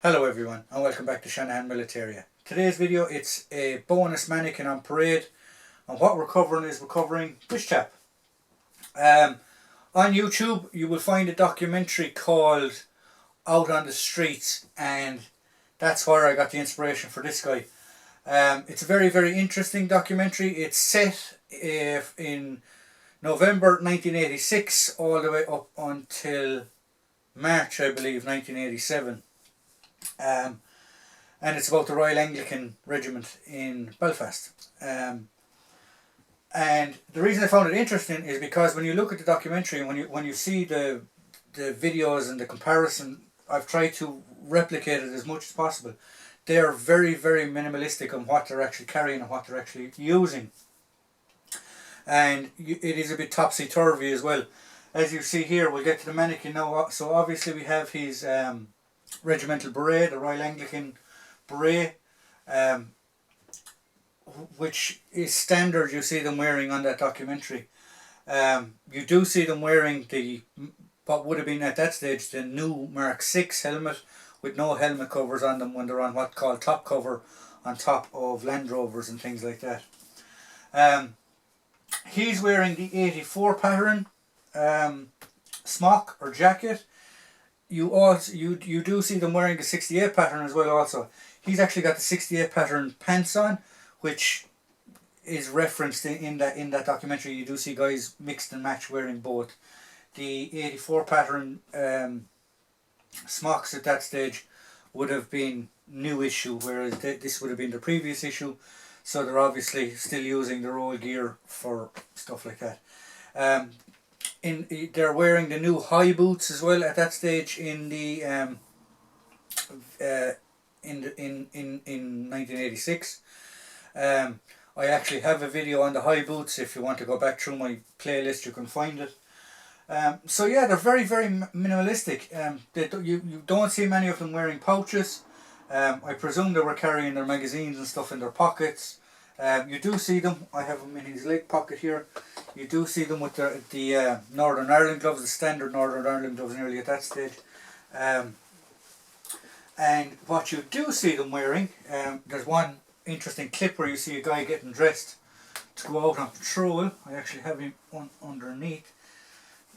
Hello everyone and welcome back to Shanahan Militaria. Today's video, it's a bonus mannequin on parade, and what we're covering is Bush Chap. On YouTube you will find a documentary called Out on the Streets, and that's where I got the inspiration for this guy. It's a very interesting documentary. It's set in November 1986 all the way up until March, I believe, 1987. And it's about the Royal Anglian Regiment in Belfast. And the reason I found it interesting is because when you look at the documentary and when you see the videos and the comparison, I've tried to replicate it as much as possible. They are very minimalistic on what they're actually carrying and what they're actually using. And it is a bit topsy-turvy as well. As you see here, we'll get to the mannequin now. So obviously we have his regimental beret, the Royal Anglian beret, which is standard. You see them wearing on that documentary. You do see them wearing what would have been at that stage the new Mark 6 helmet with no helmet covers on them when they're on what's called top cover on top of Land Rovers and things like that. He's wearing the 84 pattern smock or jacket. You do see them wearing the 68 pattern as well also. He's actually got the 68 pattern pants on, which is referenced in that documentary. You do see guys mixed and match wearing both. The 84 pattern smocks at that stage would have been new issue, whereas this would have been the previous issue. So they're obviously still using their old gear for stuff like that. They're wearing the new high boots as well at that stage in 1986. I actually have a video on the high boots. If you want to go back through my playlist, you can find it. So yeah, they're very minimalistic. You don't see many of them wearing pouches. I presume they were carrying their magazines and stuff in their pockets. You do see them. I have them in his leg pocket here. You do see them with the Northern Ireland gloves, the standard Northern Ireland gloves nearly at that stage. And what you do see them wearing, there's one interesting clip where you see a guy getting dressed to go out on patrol. I actually have him underneath.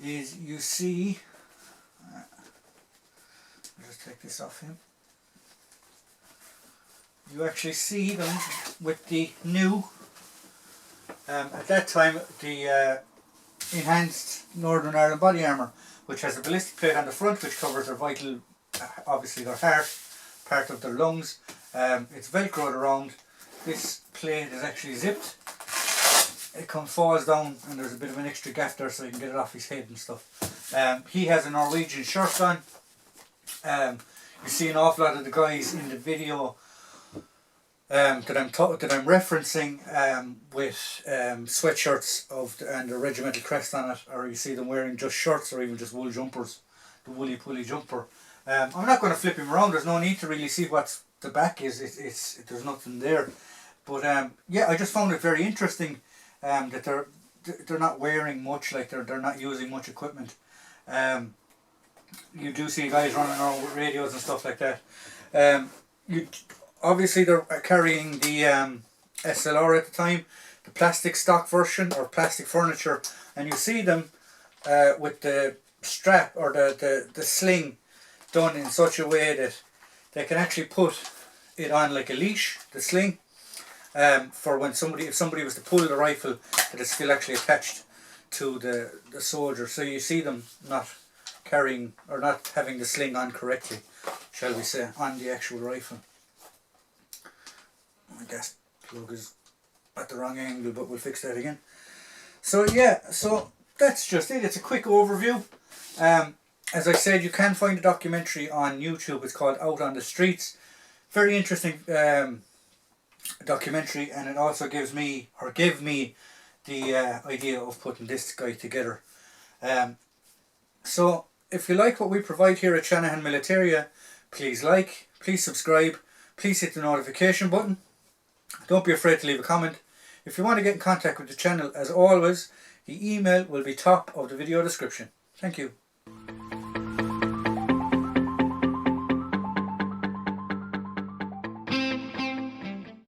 Is you see, I'll just take this off him. You actually see them with the new, at that time, the enhanced Northern Ireland body armour, which has a ballistic plate on the front which covers their vital, obviously their heart, part of their lungs. It's velcroed around. This plate is actually zipped. It falls down and there's a bit of an extra gap there so you can get it off his head and stuff. He has a Norwegian shirt on. You see an awful lot of the guys in the video that I'm referencing with sweatshirts and the regimental crest on it, or you see them wearing just shirts or even just wool jumpers, the woolly pulley jumper. I'm not going to flip him around. There's no need to really see what the back is. There's nothing there. But yeah, I just found it very interesting that they're not wearing much, like they're not using much equipment. You do see guys running around with radios and stuff like that. Obviously they're carrying the SLR at the time, the plastic stock version or plastic furniture, and you see them with the strap or the sling done in such a way that they can actually put it on like a leash, the sling, for when if somebody was to pull the rifle, that it's still actually attached to the soldier. So you see them not carrying or not having the sling on correctly, shall we say, on the actual rifle. My gas plug is at the wrong angle, but we'll fix that again. So yeah, so that's just it. It's a quick overview. As I said, you can find a documentary on YouTube. It's called Out on the Streets. Very interesting documentary, and it also gave me the idea of putting this guy together. So if you like what we provide here at Shanahan Militaria, please like, please subscribe, please hit the notification button. Don't be afraid to leave a comment. If you want to get in contact with the channel, as always, the email will be top of the video description. Thank you.